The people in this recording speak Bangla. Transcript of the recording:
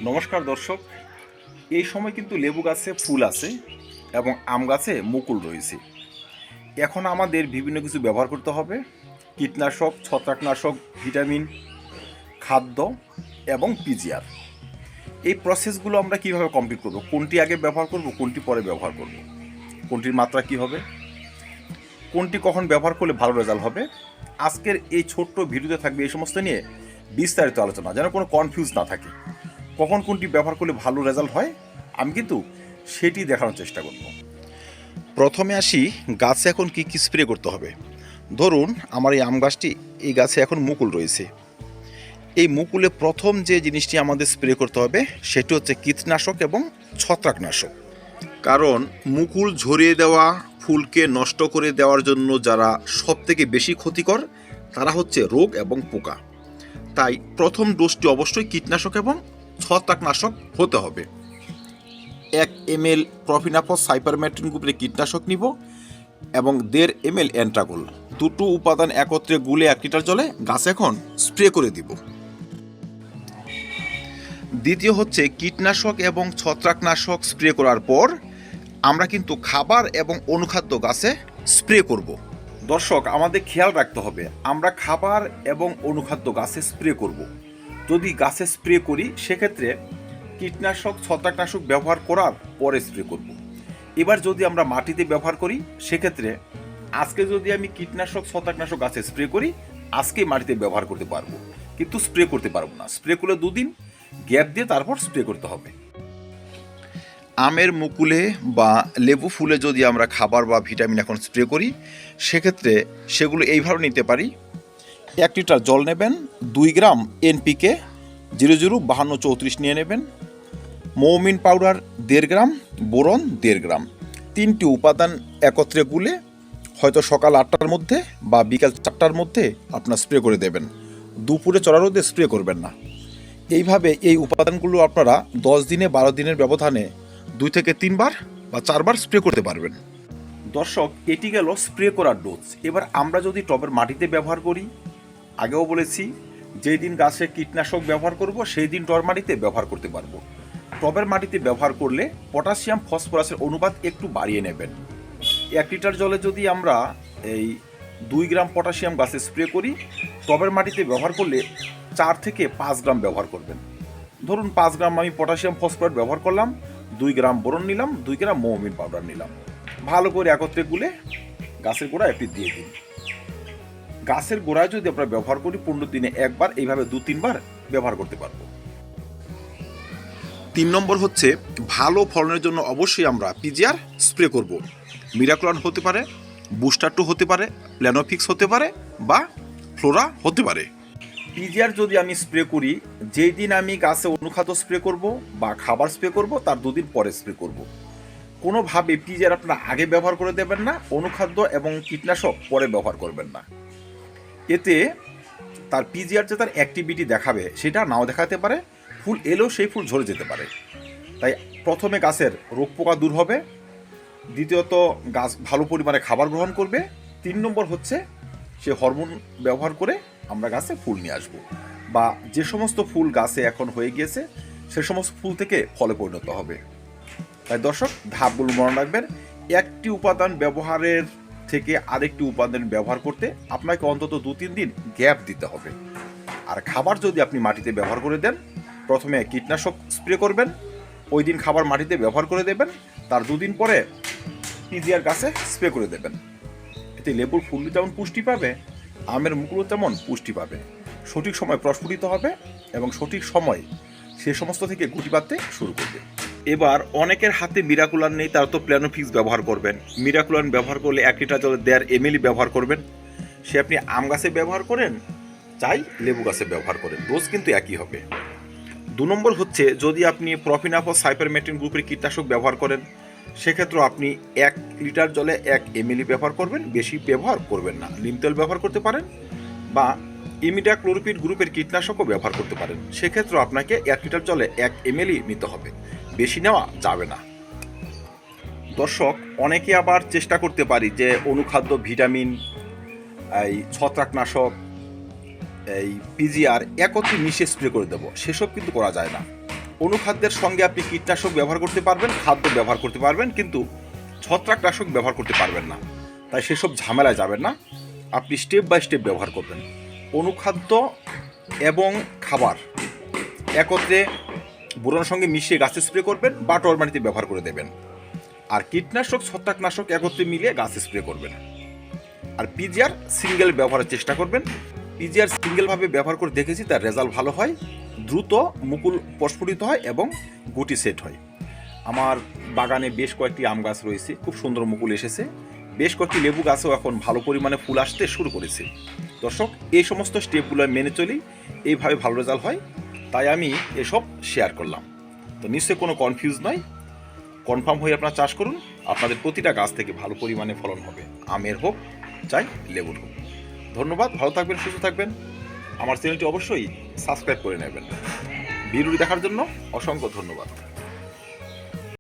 নমস্কার দর্শক, এই সময় কিন্তু লেবু গাছে ফুল আছে এবং আম গাছে মুকুল রয়েছে। এখন আমাদের বিভিন্ন কিছু ব্যবহার করতে হবে: কীটনাশক, ছত্রাকনাশক, ভিটামিন, খাদ্য এবং পিজিআর। এই প্রসেসগুলো আমরা কিভাবে কমপ্লিট করব, কোনটি আগে ব্যবহার করব, কোনটি পরে ব্যবহার করব, কোনটির মাত্রা কী হবে, কোনটি কখন ব্যবহার করলে ভালো রেজাল্ট হবে, আজকের এই ছোট্ট ভিডিওতে থাকবে এই সমস্ত নিয়ে বিস্তারিত আলোচনা, যেন কোনো কনফিউজ না থাকে। কখন কোনটি ব্যবহার করলে ভালো রেজাল্ট হয় আমি কিন্তু সেটি দেখানোর চেষ্টা করব। প্রথমে আসি গাছে এখন কি কি স্প্রে করতে হবে। ধরুন আমার এই আম গাছটি, এই গাছে এখন মুকুল রয়েছে। এই মুকুলে প্রথম যে জিনিসটি আমাদের স্প্রে করতে হবে সেটি হচ্ছে কীটনাশক এবং ছত্রাকনাশক। কারণ মুকুল ঝরিয়ে দেওয়া, ফুলকে নষ্ট করে দেওয়ার জন্য যারা সবথেকে বেশি ক্ষতিকর তারা হচ্ছে রোগ এবং পোকা। তাই প্রথম ডোজটি অবশ্যই কীটনাশক এবং ছত্রাকনাশক হতে হবে। 1 ml প্রফিনাফস সাইপারমেথ্রিন গ্রুপের কীটনাশক নিব এবং 1.5 ml অ্যান্ট্রাগোল, দুটো উপাদান একত্রে গুলে 1 লিটার জলে গাছে এখন স্প্রে করে দিব। দ্বিতীয় হচ্ছে কীটনাশক এবং ছত্রাকনাশক স্প্রে করার পর আমরা কিন্তু খাবার এবং অনুখাদ্য গাছে স্প্রে করব। দর্শক, আমাদের খেয়াল রাখতে হবে, আমরা খাবার এবং অনুখাদ্য গাছে স্প্রে করব। যদি গাছে স্প্রে করি সেক্ষেত্রে কীটনাশক, ছত্রাকনাশক ব্যবহার করার পরে স্প্রে করব। এবার যদি আমরা মাটিতে ব্যবহার করি সেক্ষেত্রে আজকে যদি আমি কীটনাশক, ছত্রাকনাশক গাছে স্প্রে করি, আজকে মাটিতে ব্যবহার করতে পারবো, কিন্তু স্প্রে করতে পারবো না। স্প্রে করলে 2 দিন গ্যাপ দিয়ে তারপর স্প্রে করতে হবে। আমের মুকুলে বা লেবু ফুলে যদি আমরা খাবার বা ভিটামিন এখন স্প্রে করি সেক্ষেত্রে সেগুলো এইভাবে নিতে পারি: 1 লিটার জল নেবেন, 2 গ্রাম এনপিকে 005234 নিয়ে নেবেন, মৌমিন পাউডার 1.5 গ্রাম, বোরন 1.5 গ্রাম, 3টি উপাদান একত্রে গুলে হয়তো সকাল 8টার মধ্যে বা বিকাল 4টার মধ্যে আপনার স্প্রে করে দেবেন। দুপুরে চড়া রোদে স্প্রে করবেন না। এইভাবে এই উপাদানগুলো আপনারা 10 দিনে 12 দিনের ব্যবধানে 2 থেকে 3 বার বা 4 বার স্প্রে করতে পারবেন। দর্শক, এটি গেল স্প্রে করার ডোজ। এবার আমরা যদি টবের মাটিতে ব্যবহার করি, আগেও বলেছি যেই দিন গাছে কীটনাশক ব্যবহার করব সেই দিন টবের মাটিতে ব্যবহার করতে পারবো। টবের মাটিতে ব্যবহার করলে পটাশিয়াম ফসফরাসের অনুপাত একটু বাড়িয়ে নেবেন। 1 লিটার জলে যদি আমরা এই 2 গ্রাম পটাশিয়াম গাছে স্প্রে করি, টবের মাটিতে ব্যবহার করলে 4 থেকে 5 গ্রাম ব্যবহার করবেন। ধরুন 5 গ্রাম আমি পটাশিয়াম ফসফেট ব্যবহার করলাম, 2 গ্রাম বোরন নিলাম, 2 গ্রাম মৌমিন পাউডার নিলাম, ভালো করে একত্রে গুলে গাছের গোড়ায় একটি দিয়ে দিন। গাছের গোড়ায় যদি আমরা ব্যবহার করি 15 দিনে একবার, এইভাবে 2-3 বার ব্যবহার করতে পারবো। 3 নম্বর হচ্ছে ভালো ফলনের জন্য অবশ্যই আমরা পিজিআর স্প্রে করব। মিরাক্লোন হতে পারে, বুস্টার 2 হতে পারে, প্ল্যানোফিক্স হতে পারে বা ফ্লোরা হতে পারে। পিজিআর যদি আমি স্প্রে করি, যেই দিন আমি গাছে অনুখাদ্য স্প্রে করব বা খাবার স্প্রে করব তার 2 দিন পরে স্প্রে করব। কোনোভাবে পিজিআর আপনারা আগে ব্যবহার করে দেবেন না, অনুখাদ্য এবং কীটনাশক পরে ব্যবহার করবেন না। এতে তার পিজিআর যে তার অ্যাক্টিভিটি দেখাবে সেটা নাও দেখাতে পারে, ফুল এলেও সেই ফুল ঝরে যেতে পারে। তাই প্রথমে গাছের রোগ পোকা দূর হবে, দ্বিতীয়ত গাছ ভালো পরিমাণে খাবার গ্রহণ করবে, 3 নম্বর হচ্ছে সে হরমোন ব্যবহার করে আমরা গাছে ফুল নিয়ে আসবো, বা যে সমস্ত ফুল গাছে এখন হয়ে গিয়েছে সে সমস্ত ফুল থেকে ফলে পরিণত হবে। তাই দর্শক, ধাপগুলো মনে রাখবেন। একটি উপাদান ব্যবহারের থেকে আরেকটি উপাদান ব্যবহার করতে আপনাকে অন্তত 2-3 দিন গ্যাপ দিতে হবে। আর খাবার যদি আপনি মাটিতে ব্যবহার করে দেন, প্রথমে কীটনাশক স্প্রে করবেন, ওই দিন খাবার মাটিতে ব্যবহার করে দেবেন, তার 2 দিন পরে পিজিআর গাছে স্প্রে করে দেবেন। এতে লেবুর ফুল যেমন পুষ্টি পাবে, আমের মুকুলও তেমন পুষ্টি পাবে। সঠিক সময় প্রস্ফুটিত হবে এবং সঠিক সময় সে সমস্ত থেকে গুটি বাঁধতে শুরু করবে। এবার অনেকের হাতে মিরাকুলান নেই, তারা তো প্ল্যানোফিক্স ব্যবহার করবেন। মিরাকুলান ব্যবহার করলে 1 লিটার জলে 1.5 ml ব্যবহার করবেন। সে আপনি আম গাছে ব্যবহার করেন চাই লিবু গাছে ব্যবহার করেন, ডোজ কিন্তু একই হবে। 2 নম্বর হচ্ছে যদি আপনি প্রফিনাফস সাইপারমেথ্রিন গ্রুপের কীটনাশক ব্যবহার করেন সেক্ষেত্রে আপনি 1 লিটার জলে 1 ml ব্যবহার করবেন, বেশি ব্যবহার করবেন না। নিম তেল ব্যবহার করতে পারেন বা ইমিডাক্লোরপিড গ্রুপের কীটনাশকও ব্যবহার করতে পারেন। সেক্ষেত্রে আপনাকে 1 লিটার জলে 1 ml নিতে হবে, বেশি নেওয়া যাবে না। দর্শক, অনেকে আবার চেষ্টা করতে পারি যে অনুখাদ্য, ভিটামিন, এই ছত্রাকনাশক, এই পিজিআর একত্রে মিশিয়ে স্প্রে করে দেবো, সেসব কিন্তু করা যায় না। অনুখাদ্যের সঙ্গে আপনি কীটনাশক ব্যবহার করতে পারবেন, খাদ্য ব্যবহার করতে পারবেন, কিন্তু ছত্রাকনাশক ব্যবহার করতে পারবেন না। তাই সেসব ঝামেলায় যাবেন না, আপনি স্টেপ বাই স্টেপ ব্যবহার করবেন। অনুখাদ্য এবং খাবার একত্রে বোরনের সঙ্গে মিশিয়ে গাছে স্প্রে করবেন বা টরমাটিতে ব্যবহার করে দেবেন। আর কীটনাশক ছত্রাকনাশক একত্রে মিলিয়ে গাছে স্প্রে করবেন। আর পিজিআর সিঙ্গেল ব্যবহারের চেষ্টা করবেন। পিজিআর সিঙ্গেলভাবে ব্যবহার করে দেখেছি, তার রেজাল্ট ভালো হয়, দ্রুত মুকুল প্রস্ফুটিত হয় এবং গুটি সেট হয়। আমার বাগানে বেশ কয়েকটি আম গাছ রয়েছে, খুব সুন্দর মুকুল এসেছে। বেশ কয়েকটি লেবু গাছও এখন ভালো পরিমাণে ফুল আসতে শুরু করেছে। দর্শক, এই সমস্ত স্টেপগুলো মেনে চলি, এইভাবে ভালো রেজাল্ট হয়, তাই আমি এসব শেয়ার করলাম। তো নিশ্চয়ই কোনো কনফিউজ নয়, কনফার্ম হয়ে আপনারা চাষ করুন, আপনাদের প্রতিটা গাছ থেকে ভালো পরিমাণে ফলন হবে, আমের হোক চাই লেবুর হোক। ধন্যবাদ, ভালো থাকবেন, সুস্থ থাকবেন। আমার চ্যানেলটি অবশ্যই সাবস্ক্রাইব করে নেবেন। ভিডিওটি দেখার জন্য অসংখ্য ধন্যবাদ।